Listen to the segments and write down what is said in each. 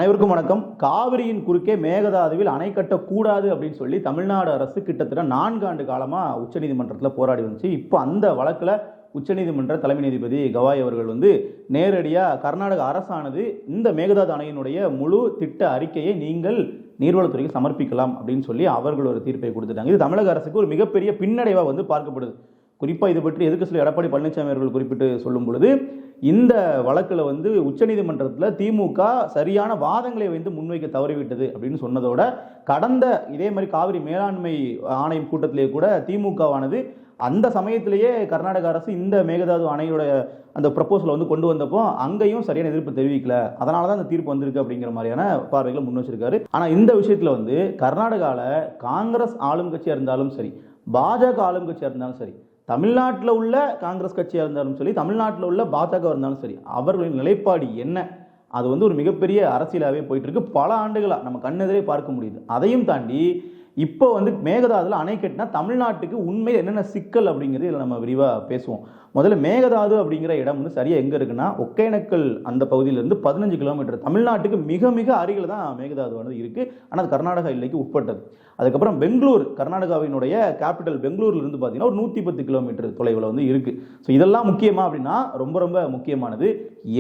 அனைவருக்கும் வணக்கம். காவிரியின் குறுக்கே மேகதாதுவில் அணை கட்டக்கூடாது அப்படின்னு சொல்லி தமிழ்நாடு அரசு கிட்டத்தட்ட 4 ஆண்டு காலமா உச்சநீதிமன்றத்தில் போராடி வந்துச்சு. இப்போ அந்த வழக்கில் உச்சநீதிமன்ற தலைமை நீதிபதி கவாய் அவர்கள் நேரடியாக கர்நாடக அரசானது இந்த மேகதாது அணையினுடைய முழு திட்ட அறிக்கையை நீங்கள் நீர்வளத்துறைக்கு சமர்ப்பிக்கலாம் அப்படின்னு சொல்லி அவர்கள் ஒரு தீர்ப்பை கொடுத்துட்டாங்க. இது தமிழக அரசுக்கு ஒரு மிகப்பெரிய பின்னடைவாக பார்க்கப்படுது. குறிப்பாக இது பற்றி எதிர்க்கட்சி எடப்பாடி பழனிசாமி அவர்கள் குறிப்பிட்டு சொல்லும் பொழுது, இந்த வழக்கில் உச்சநீதிமன்றத்தில் திமுக சரியான வாதங்களை முன்வைக்க தவறிவிட்டது அப்படின்னு சொன்னதோட, கடந்த இதே மாதிரி காவிரி மேலாண்மை ஆணையம் கூட்டத்திலேயே கூட திமுகவானது அந்த சமயத்திலேயே கர்நாடக அரசு இந்த மேகதாது அணையோட அந்த ப்ரப்போசலை கொண்டு வந்தப்போ அங்கேயும் சரியான எதிர்ப்பு தெரிவிக்கல, அதனால தான் அந்த தீர்ப்பு வந்திருக்கு அப்படிங்கிற மாதிரியான பார்வைகளை முன் வச்சிருக்காரு. ஆனால் இந்த விஷயத்தில் கர்நாடகாவில் காங்கிரஸ் ஆளும் கட்சியாக இருந்தாலும் சரி, பாஜக ஆளும் கட்சியாக இருந்தாலும் சரி, தமிழ்நாட்டில் உள்ள காங்கிரஸ் கட்சியாக இருந்தாலும் சரி, தமிழ்நாட்டில் உள்ள பாஜக இருந்தாலும் சரி, அவர்களின் நிலைப்பாடு என்ன, அது ஒரு மிகப்பெரிய அரசியலாகவே போயிட்டு இருக்கு. பல ஆண்டுகளாக நம்ம கண்ணெதிரே பார்க்க முடியுது. அதையும் தாண்டி இப்போ மேகதாதுல அணை கட்டினா தமிழ்நாட்டுக்கு உண்மையில் என்னென்ன சிக்கல் அப்படிங்கிறது இதில் நம்ம விரிவாக பேசுவோம். முதல்ல மேகதாது அப்படிங்கிற இடம் சரியா எங்கே இருக்குன்னா, ஒகேனக்கல் அந்த பகுதியிலிருந்து 15 கிலோமீட்டர், தமிழ்நாட்டுக்கு மிக மிக அருகில் தான் மேகதாது இருக்கு. ஆனால் அது கர்நாடகா எல்லைக்கு உட்பட்டது. அதுக்கப்புறம் பெங்களூர், கர்நாடகாவினுடைய கேபிட்டல் பெங்களூர்ல இருந்து பார்த்தீங்கன்னா ஒரு 110 கிலோமீட்டர் தொலைவில் இருக்கு. ஸோ இதெல்லாம் முக்கியமா அப்படின்னா ரொம்ப ரொம்ப முக்கியமானது.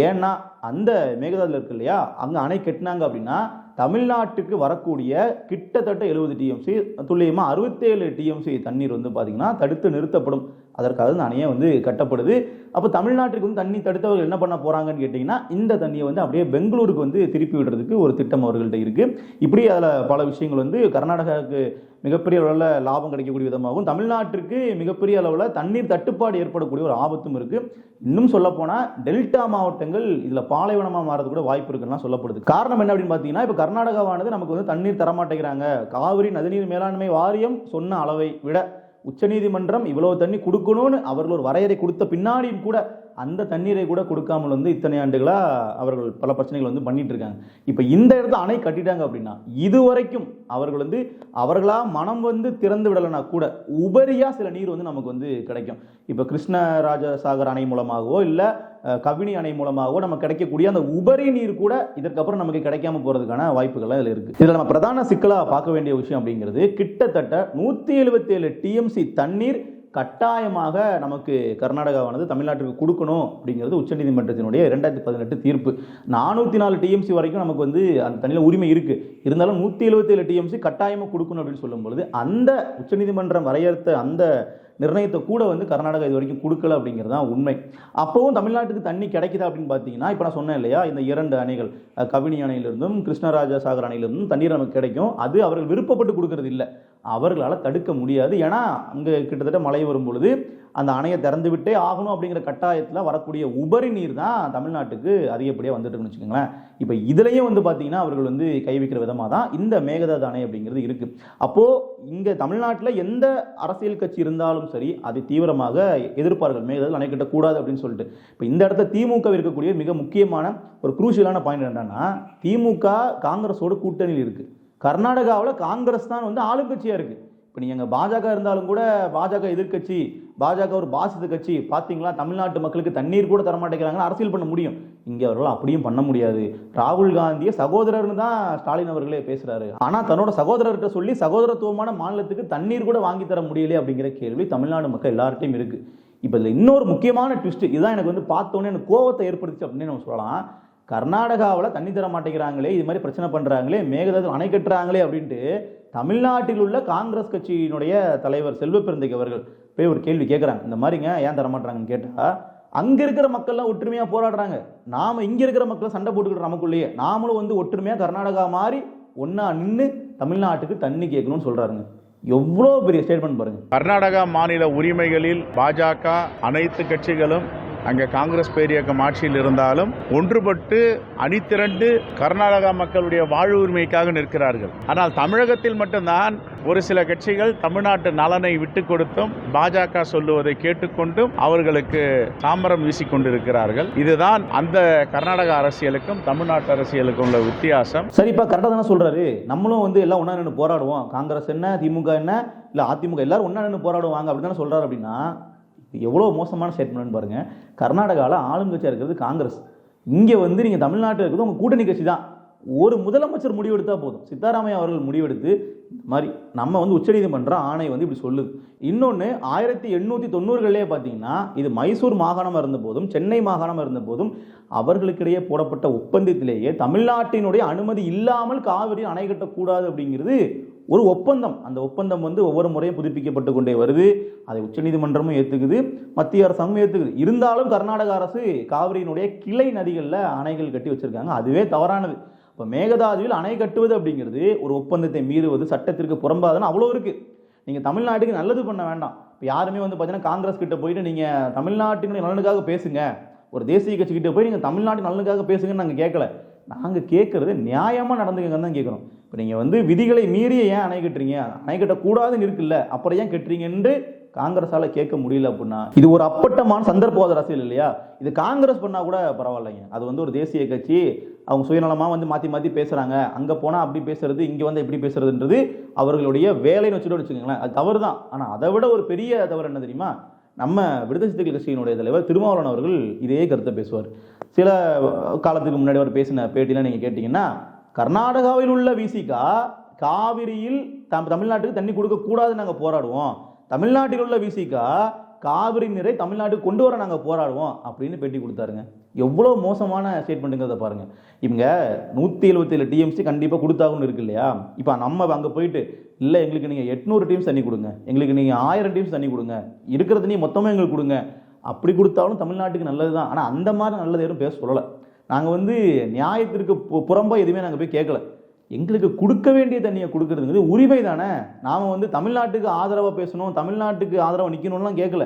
ஏன்னா அந்த மேகதாதுல இருக்கு இல்லையா, அங்கே அணை கட்டினாங்க அப்படின்னா தமிழ்நாட்டுக்கு வரக்கூடிய கிட்டத்தட்ட 70 டிஎம்சி, துல்லியமாக 67 டிஎம்சி தண்ணீர் பார்த்தீங்கன்னா தடுத்து நிறுத்தப்படும். அதற்காக இந்த அணையை கட்டப்படுது. அப்போ தமிழ்நாட்டுக்கு தண்ணி தடுத்தவர்கள் என்ன பண்ண போறாங்கன்னு கேட்டிங்கன்னா, இந்த தண்ணியை அப்படியே பெங்களூருக்கு திருப்பி விடுறதுக்கு ஒரு திட்டம் அவர்கள்ட்ட இருக்கு. இப்படி அதில் பல விஷயங்கள் கர்நாடகாவுக்கு மிகப்பெரிய அளவில் லாபம் கிடைக்கக்கூடிய விதமாகவும், தமிழ்நாட்டிற்கு மிகப்பெரிய அளவில் தண்ணீர் தட்டுப்பாடு ஏற்படக்கூடிய ஒரு ஆபத்தும் இருக்கு. இன்னும் சொல்ல போனா டெல்டா மாவட்டங்கள் இதுல பாலைவனமா மாறது கூட வாய்ப்பு இருக்குன்னு சொல்லப்படுது. காரணம் என்ன அப்படின்னு பாத்தீங்கன்னா, இப்ப கர்நாடகாவானது நமக்கு தண்ணீர் தரமாட்டேங்கிறாங்க, காவிரி நதிநீர் மேலாண்மை வாரியம் சொன்ன அளவை விட உச்சநீதிமன்றம் இவ்வளவு தண்ணி கொடுக்கணும்னு அவர்கள் ஒரு வரையறை கொடுத்த பின்னாடியும் கூட அந்த தண்ணீரை கூட கொடுக்காமல் இத்தனை ஆண்டுகளா அவர்கள் பல பிரச்சனைகள் பண்ணிட்டு இருக்காங்க. இப்ப இந்த இடத்துல அணை கட்டிட்டாங்க அப்படின்னா இதுவரைக்கும் அவர்கள் அவர்களா மனம் திறந்து விடலைன்னா கூட உபரியா சில நீர் நமக்கு கிடைக்கும். இப்ப கிருஷ்ணராஜசாகர் அணை மூலமாகவோ இல்ல கபினி அணை மூலமாகவோ நமக்கு கிடைக்கக்கூடிய அந்த உபரி நீர் கூட இதற்கப்புறம் நமக்கு கிடைக்காம போறதுக்கான வாய்ப்புகள் இதுல இருக்கு. இதுல நம்ம பிரதான சிக்கலா பார்க்க வேண்டிய விஷயம் அப்படிங்கிறது, கிட்டத்தட்ட 177 டிஎம்சி தண்ணீர் கட்டாயமாக நமக்கு கர்நாடகாவானது தமிழ்நாட்டுக்கு கொடுக்கணும் அப்படிங்கிறது உச்சநீதிமன்றத்தினுடைய 2018 தீர்ப்பு. 404 டிஎம்சி வரைக்கும் நமக்கு அந்த தண்ணியில் உரிமை இருக்கு. இருந்தாலும் 177 டிஎம்சி கட்டாயமாக கொடுக்கணும் அப்படின்னு சொல்லும் பொழுது அந்த உச்சநீதிமன்றம் வரையறுத்த அந்த நிர்ணயத்தை கூட கர்நாடகா இது வரைக்கும் கொடுக்கல அப்படிங்கிறது தான் உண்மை. அப்பவும் தமிழ்நாட்டுக்கு தண்ணி கிடைக்குதா அப்படின்னு பார்த்தீங்கன்னா, இப்போ நான் சொன்னேன் இல்லையா, இந்த 2 அணைகள் கபினி அணையிலிருந்தும் கிருஷ்ணராஜசாகர் அணையிலிருந்தும் தண்ணீர் நமக்கு கிடைக்கும். அது அவர்கள் விருப்பப்பட்டு கொடுக்கறது இல்லை, அவர்களால் தடுக்க முடியாது. ஏன்னா அங்கே கிட்டத்தட்ட மழை வரும் பொழுது அந்த அணையை திறந்து விட்டே ஆகணும் அப்படிங்கிற கட்டாயத்தில் வரக்கூடிய உபரி நீர் தான் தமிழ்நாட்டுக்கு அதிகப்படியாக வந்துட்டு இருக்குன்னு வச்சுக்கோங்களேன். இப்போ இதுலையும் பார்த்தீங்கன்னா அவர்கள் கை வைக்கிற விதமாக தான் இந்த மேகதாது அணை அப்படிங்கிறது இருக்கு. அப்போ இங்கே தமிழ்நாட்டில் எந்த அரசியல் கட்சி இருந்தாலும் சரி அதை தீவிரமாக எதிர்ப்பார்கள், மேகதாது அணை கட்டக்கூடாது அப்படின்னு சொல்லிட்டு. இப்போ இந்த இடத்துல திமுக இருக்கக்கூடிய மிக முக்கியமான ஒரு குரூஷியலான பாயிண்ட் என்னன்னா, திமுக காங்கிரஸோட கூட்டணியில் இருக்கு. கர்நாடகாவில் காங்கிரஸ் தான் ஆளுங்கட்சியா இருக்கு. இப்போ நீங்கள் பாஜக இருந்தாலும் கூட பாஜக எதிர்கட்சி, பாஜக ஒரு பாசித கட்சி, பார்த்தீங்களா தமிழ்நாட்டு மக்களுக்கு தண்ணீர் கூட தரமாட்டேங்கிறாங்கன்னு அரசியல் பண்ண முடியும். இங்கே அவர்கள் அப்படியும் பண்ண முடியாது. ராகுல் காந்தியை சகோதரர்னு தான் ஸ்டாலின் அவர்களே பேசுறாரு. ஆனால் தன்னோட சகோதரர்கிட்ட சொல்லி சகோதரத்துவமான மாநிலத்துக்கு தண்ணீர் கூட வாங்கி தர முடியலையே அப்படிங்கிற கேள்வி தமிழ்நாடு மக்கள் எல்லார்ட்டையும் இருக்கு. இப்போ இதில் இன்னொரு முக்கியமான ட்விஸ்ட் இதுதான் எனக்கு பார்த்தோன்னே எனக்கு கோவத்தை ஏற்படுத்துச்சு அப்படின்னு நம்ம சொல்லலாம். கர்நாடகாவில் தண்ணி தர மாட்டேங்கிறாங்களே, இது மாதிரி பிரச்சனை பண்றாங்களே, மேகதாது அணை கட்டுறாங்களே அப்படின்ட்டு தமிழ்நாட்டில் உள்ள காங்கிரஸ் கட்சியினுடைய தலைவர் செல்வ பெருந்தகை அவர்கள் போய் ஒரு கேள்வி கேட்குறாங்க. இந்த மாதிரிங்க ஏன் தரமாட்டாங்கன்னு கேட்டா, அங்க இருக்கிற மக்கள்லாம் ஒற்றுமையா போராடுறாங்க, நாம இங்க இருக்கிற மக்களை சண்டை போட்டுக்கிட்டு நமக்குள்ளேயே நாமளும் ஒற்றுமையா கர்நாடகா மாதிரி ஒன்னா நின்று தமிழ்நாட்டுக்கு தண்ணி கேட்கணும்னு சொல்றாருங்க. எவ்வளவு பெரிய ஸ்டேட்மெண்ட் பாருங்க. கர்நாடகா மாநில உரிமைகளில் பாஜக அனைத்து கட்சிகளும் அங்கே காங்கிரஸ் பேரியக்கம் ஆட்சியில் இருந்தாலும் ஒன்றுபட்டு அணிதிரண்டு கர்நாடகா மக்களுடைய வாழ்வு உரிமைக்காக நிற்கிறார்கள். ஆனால் தமிழகத்தில் மட்டும்தான் ஒரு சில கட்சிகள் தமிழ்நாட்டு நலனை விட்டு கொடுத்தும் பாஜக சொல்லுவதை கேட்டுக்கொண்டும் அவர்களுக்கு சாமரம் வீசிக்கொண்டிருக்கிறார்கள். இதுதான் அந்த கர்நாடக அரசியலுக்கும் தமிழ்நாட்டு அரசியலுக்கும் உள்ள வித்தியாசம். சரிப்பா, கரெக்டாக தானே சொல்றாரு. நம்மளும் எல்லாம் ஒன்னா நின்று போராடுவோம், காங்கிரஸ் என்ன திமுக என்ன இல்ல அதிமுக எல்லாரும் ஒன்னா நின்று போராடுவாங்க அப்படின்னு தானே சொல்றாரு. அப்படின்னா எவ்வளோ மோசமான ஸ்டேட்மெண்ட் பாருங்க. கர்நாடகாவில் ஆளுங்கட்சியாக இருக்கிறது காங்கிரஸ், இங்கே நீங்கள் தமிழ்நாட்டில் இருக்கிறது உங்கள் கூட்டணி கட்சி தான். ஒரு முதலமைச்சர் முடிவெடுத்தா போதும். சித்தாராமையா அவர்கள் முடிவெடுத்து இந்த மாதிரி நம்ம வந்து உச்சநீதிமன்ற ஆணை வந்து இப்படி சொல்லுது. இன்னொன்று 1890களிலே பார்த்தீங்கன்னா இது மைசூர் மாகாணமாக இருந்த போதும் சென்னை மாகாணமாக இருந்த போதும் அவர்களுக்கிடையே போடப்பட்ட ஒப்பந்தத்திலேயே தமிழ்நாட்டினுடைய அனுமதி இல்லாமல் காவிரி அணை கட்டக்கூடாது அப்படிங்கிறது ஒரு ஒப்பந்தம். அந்த ஒப்பந்தம் வந்து ஒவ்வொரு முறையும் புதுப்பிக்கப்பட்டு கொண்டே வருது. அதை உச்சநீதிமன்றமும் ஏற்றுக்குது, மத்திய அரசாங்கம் ஏற்றுக்குது. இருந்தாலும் கர்நாடக அரசு காவிரியினுடைய கிளை நதிகளில் அணைகள் கட்டி வச்சிருக்காங்க. அதுவே தவறானது. இப்போ மேகதாதுவில் அணை கட்டுவது அப்படிங்கிறது ஒரு ஒப்பந்தத்தை மீறுவது, சட்டத்திற்கு புறம்பாதுன்னு அவ்வளோ இருக்குது. நீங்கள் தமிழ்நாட்டுக்கு நல்லது பண்ண வேண்டாம். இப்போ யாருமே வந்து பார்த்தீங்கன்னா காங்கிரஸ் கிட்ட போயிட்டு நீங்கள் தமிழ்நாட்டினுடைய நலனுக்காக பேசுங்க, ஒரு தேசிய கட்சி கிட்ட போய் நீங்கள் தமிழ்நாட்டு நலனுக்காக பேசுங்கன்னு நாங்கள் கேட்கல. நாங்கள் கேட்கறது நியாயமாக நடந்துக்கங்கன்னு தான் கேட்குறோம். இப்போ நீங்கள் வந்து விதிகளை மீறி ஏன் அணை கட்டுறீங்க, அணை கட்டக்கூடாதுன்னு இருக்குல்ல, அப்புறம் ஏன் கட்டுறீங்கன்னு காங்கிரஸால கேட்க முடியல அப்படின்னா இது ஒரு அப்பட்டமான சந்தர்ப்பவாத அரசியல் இல்லையா? இது காங்கிரஸ் பண்ணா கூட பரவாயில்லைங்க. அது வந்து ஒரு தேசிய கட்சி, அவங்க சுயநலமா வந்து மாத்தி மாத்தி பேசுறாங்க, அங்க போனா அப்படி பேசுறது, இங்க வந்து எப்படி பேசுறதுன்றது அவர்களுடைய வேலைன்னு வச்சுக்கோங்களேன். அது தவறு தான். ஆனா அதை விட ஒரு பெரிய தவறு என்ன தெரியுமா? நம்ம விடுதலை சிறுத்தைகள் கட்சியினுடைய தலைவர் திருமாவளவன் அவர்கள் இதே கருத்தை பேசுவார். சில காலத்துக்கு முன்னாடி அவர் பேசின பேட்டிலாம் நீங்க கேட்டீங்கன்னா, கர்நாடகாவில் உள்ள விசிகா காவிரியில் தமிழ்நாட்டுக்கு தண்ணி கொடுக்க கூடாதுன்னு நாங்க போராடுவோம், தமிழ்நாட்டில் உள்ள விசிகா காவிரி நீரை தமிழ்நாட்டுக்கு கொண்டு வர நாங்கள் போராடுவோம் அப்படின்னு பேட்டி கொடுத்தாருங்க. எவ்வளோ மோசமான ஸ்டேட்மெண்ட்டுங்கிறத பாருங்க. இவங்க 177 டிஎம்சி கண்டிப்பாக கொடுத்தாங்கன்னு இருக்கு இல்லையா? இப்போ நம்ம அங்கே போயிட்டு இல்லை எங்களுக்கு நீங்கள் 800 டீம்ஸ் தண்ணி கொடுங்க, எங்களுக்கு நீங்கள் 1000 டீம்ஸ் தண்ணி கொடுங்க, இருக்கிற தண்ணி மொத்தமாக எங்களுக்கு கொடுங்க, அப்படி கொடுத்தாலும் தமிழ்நாட்டுக்கு நல்லது தான். ஆனால் அந்த மாதிரி நல்லது யாரும் பேச சொல்லலை. நாங்கள் வந்து நியாயத்திற்கு புறம்பா எதுவுமே நாங்கள் போய் கேட்கல. எங்களுக்கு கொடுக்க வேண்டிய தண்ணியை கொடுக்கறதுங்கிறது உரிமை தானே. நாம வந்து தமிழ்நாட்டுக்கு ஆதரவாக பேசணும், தமிழ்நாட்டுக்கு ஆதரவாக நிற்கணும்லாம் கேட்கல.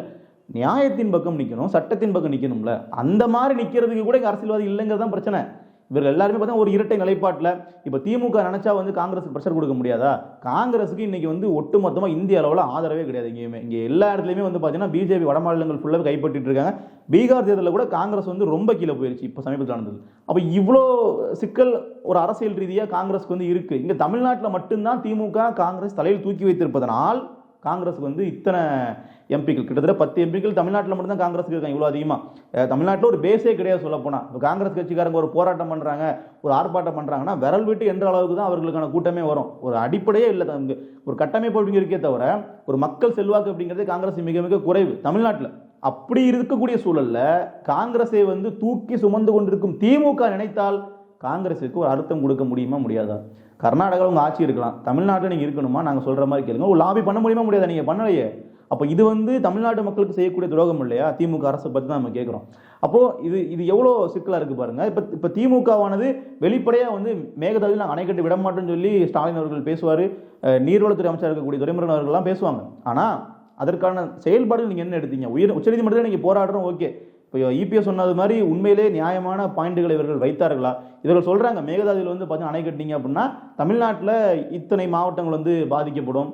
நியாயத்தின் பக்கம் நிற்கணும், சட்டத்தின் பக்கம் நிற்கணும்ல. அந்த மாதிரி நிற்கிறதுக்கு கூட இங்கே அரசியல்வாதி இல்லைங்கிறது தான் பிரச்சனை. இவர்கள் எல்லாருமே பார்த்தா ஒரு இரட்டை நிலைப்பாட்டில். இப்போ திமுக நினைச்சா வந்து காங்கிரஸுக்கு ப்ரெஷர் கொடுக்க முடியாதா? காங்கிரஸுக்கு இன்னைக்கு வந்து ஒட்டுமொத்தமாக இந்திய அளவில் ஆதரவே கிடையாது. எங்கேயுமே இங்கே எல்லா இடத்துலையுமே வந்து பார்த்தீங்கன்னா பிஜேபி வட மாநிலங்கள் ஃபுல்லாக கைப்பற்றிட்டு இருக்காங்க. பீகார் தேர்தலில் கூட காங்கிரஸ் வந்து ரொம்ப கீழே போயிருச்சு இப்போ சமீபத்தில் நடந்தது. அப்போ இவ்வளோ சிக்கல் ஒரு அரசியல் ரீதியாக காங்கிரஸ்க்கு வந்து இருக்கு. இங்கே தமிழ்நாட்டில் மட்டும்தான் திமுக காங்கிரஸ் தலையில் தூக்கி வைத்திருப்பதனால் காங்கிரஸுக்கு வந்து இத்தனை எம்பிக்கள், கிட்டத்தட்ட 10 எம்பிக்கள் தமிழ்நாட்டில் மட்டும்தான் காங்கிரஸுக்கு இருக்காங்க. இவ்வளோ அதிகமாக தமிழ்நாட்டில் ஒரு பேஸே கிடையாது சொல்ல போனால். இப்போ காங்கிரஸ் கட்சிக்காரங்க ஒரு போராட்டம் பண்ணுறாங்க, ஒரு ஆர்ப்பாட்டம் பண்ணுறாங்கன்னா விரல் விட்டு என்ற அளவுக்கு தான் அவர்களுக்கான கூட்டமே வரும். ஒரு அடிப்படையே இல்லை, ஒரு கட்டமைப்பு அப்படிங்க இருக்கே தவிர ஒரு மக்கள் செல்வாக்கு அப்படிங்கிறது காங்கிரஸ் மிக மிக குறைவு தமிழ்நாட்டில். அப்படி இருக்கக்கூடிய சூழல்ல காங்கிரஸை வந்து தூக்கி சுமந்து கொண்டிருக்கும் திமுக நினைத்தால் காங்கிரஸுக்கு ஒரு அர்த்தம் கொடுக்க முடியுமா முடியாதா? கர்நாடகாவில் உங்கள் ஆட்சி இருக்கலாம், தமிழ்நாட்டில் நீங்கள் இருக்கணுமா? நாங்கள் சொல்கிற மாதிரி கேளுங்க. ஒரு லாபி பண்ண முடியுமா முடியாதா? நீங்கள் பண்ணலையே. அப்போ இது வந்து தமிழ்நாட்டு மக்களுக்கு செய்யக்கூடிய துரோகம் இல்லையா? திமுக அரசை பற்றி தான் நம்ம கேட்குறோம். அப்போது இது எவ்வளோ சிக்கலாக இருக்குது பாருங்கள். இப்போ திமுகவானது வெளிப்படையாக வந்து மேகதாதுவில் நாங்கள் அணை கட்டி விட மாட்டோம்னு சொல்லி ஸ்டாலின் அவர்கள் பேசுவார், நீர்வளத்துறை அமைச்சர் இருக்கக்கூடிய துரைமுருகன் அவர்கள்லாம் பேசுவாங்க. ஆனால் அதற்கான செயல்பாடுகள் நீங்கள் என்ன எடுத்தீங்க? உச்சநீதிமன்றத்தில் நீங்கள் போராடுறோம், ஓகே. இப்போ இபிஎஸ் சொன்னது மாதிரி உண்மையிலே நியாயமான பாயிண்ட்டுகளை இவர்கள் வைத்தார்களா? இவர்கள் சொல்கிறாங்க மேகதாதுவில் வந்து பார்த்தீங்கன்னா அணை கட்டிங்க அப்படின்னா தமிழ்நாட்டில் இத்தனை மாவட்டங்கள் வந்து பாதிக்கப்படும்,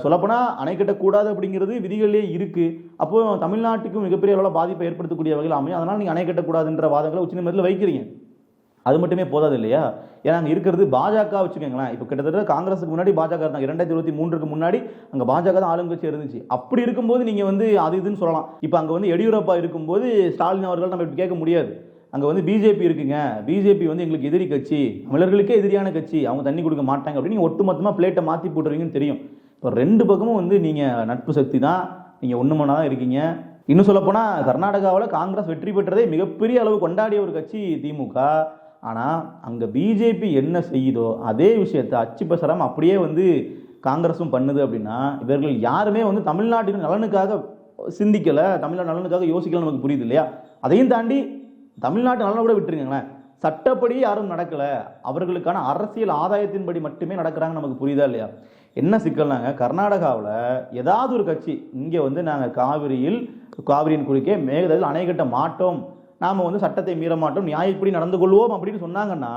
சொல்லப்போனால் அணை கட்டக்கூடாது அப்படிங்கிறது விதிகளிலே இருக்குது. அப்போ தமிழ்நாட்டுக்கும் மிகப்பெரிய அளவில் பாதிப்பை ஏற்படுத்தக்கூடிய வகையில் அமையும், அதனால் நீங்கள் அணை கட்டக்கூடாதுன்ற வாதங்களை உச்சநீதிமன்றத்தில் வைக்கிறீங்க. அது மட்டுமே போதாது இல்லையா? ஏன்னா அங்கே இருக்கிறது பாஜக வச்சுக்கோங்களேன். இப்போ கிட்டத்தட்ட காங்கிரஸுக்கு முன்னாடி பாஜக இருந்தாங்க. 2023க்கு முன்னாடி அங்கே பாஜக தான் ஆளுங்கட்சி இருந்துச்சு. அப்படி இருக்கும்போது நீங்கள் வந்து அது இதுன்னு சொல்லலாம். இப்போ அங்கே வந்து எடியூரப்பா இருக்கும்போது ஸ்டாலின் அவர்கள் நம்ம இப்படி கேட்க முடியாது. அங்கே வந்து பிஜேபி இருக்குங்க, பிஜேபி வந்து எங்களுக்கு எதிரி கட்சி, தமிழர்களுக்கே எதிரியான கட்சி, அவங்க தண்ணி கொடுக்க மாட்டாங்க அப்படின்னு நீங்கள் ஒட்டுமொத்தமாக பிளேட்டை மாற்றி போட்டுருவீங்கன்னு தெரியும். இப்போ ரெண்டு பக்கமும் வந்து நீங்கள் நட்பு சக்தி தான், நீங்கள் ஒன்று மணி தான் இருக்கீங்க. இன்னும் சொல்லப்போனால் கர்நாடகாவில் காங்கிரஸ் வெற்றி பெற்றதே மிகப்பெரிய அளவு கொண்டாடிய ஒரு கட்சி திமுக. ஆனால் அங்கே பிஜேபி என்ன செய்யுதோ அதே விஷயத்தை அச்சு பெசராமல் அப்படியே வந்து காங்கிரஸும் பண்ணுது. அப்படின்னா இவர்கள் யாருமே வந்து தமிழ்நாட்டின் நலனுக்காக சிந்திக்கலை, தமிழ்நாடு நலனுக்காக யோசிக்கல, நமக்கு புரியுது இல்லையா? அதையும் தாண்டி தமிழ்நாட்டு நலனை கூட விட்டுருங்களேன், சட்டப்படி யாரும் நடக்கலை, அவர்களுக்கான அரசியல் ஆதாயத்தின்படி மட்டுமே நடக்கிறாங்க, நமக்கு புரியுதா இல்லையா? என்ன சிக்கல்னாங்க, கர்நாடகாவில் ஏதாவது ஒரு கட்சி இங்கே வந்து நாங்கள் காவிரியின் குறுக்கே மேகதாதுவில் அணை கட்ட மாட்டோம், நாம் வந்து சட்டத்தை மீற மாட்டோம், நியாயப்படி நடந்து கொள்வோம் அப்படின்னு சொன்னாங்கன்னா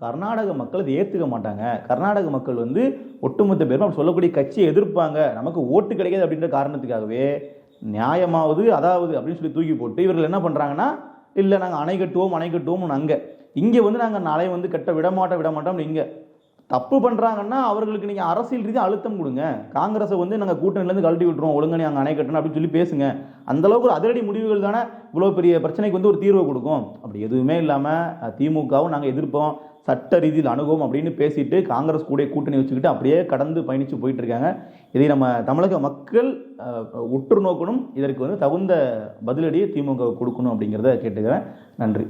கர்நாடக மக்கள் அதை ஏற்றுக்க மாட்டாங்க. கர்நாடக மக்கள் வந்து ஒட்டுமொத்த பேரும் அப்படி சொல்லக்கூடிய கட்சியை எதிர்ப்பாங்க. நமக்கு ஓட்டு கிடைக்காது அப்படின்ற காரணத்துக்காகவே நியாயமாவது அதாவது அப்படின்னு சொல்லி தூக்கி போட்டு இவர்கள் என்ன பண்ணுறாங்கன்னா, இல்லை நாங்கள் அணை கட்டுவோம் அணை கட்டுவோம். இங்கே வந்து நாங்கள் நாளை வந்து கட்ட விட மாட்டோம் இங்கே தப்பு பண்றாங்கன்னா அவர்களுக்கு நீங்க அரசியல் ரீதியாக அழுத்தம் கொடுங்க. காங்கிரஸை வந்து நாங்கள் கூட்டணியிலேருந்து கழட்டி விட்டுருவோம், ஒழுங்கா அங்கே அணை கட்டணும் அப்படின்னு சொல்லி பேசுங்க. அந்த அளவுக்கு அதிரடி முடிவுகள் தானே இவ்வளோ பெரிய பிரச்சனைக்கு வந்து ஒரு தீர்வை கொடுக்கும். அப்படி எதுவுமே இல்லாமல் திமுகவும் நாங்கள் எதிர்ப்போம், சட்ட ரீதியில் அணுகும் அப்படின்னு பேசிட்டு காங்கிரஸ் கூட கூட்டணி வச்சுக்கிட்டு அப்படியே கடந்து பயணித்து போயிட்டு இருக்காங்க. இதை நம்ம தமிழக மக்கள் உற்று நோக்கணும். இதற்கு வந்து தகுந்த பதிலடியை திமுக கொடுக்கணும் அப்படிங்கிறத கேட்டுக்கிறேன். நன்றி.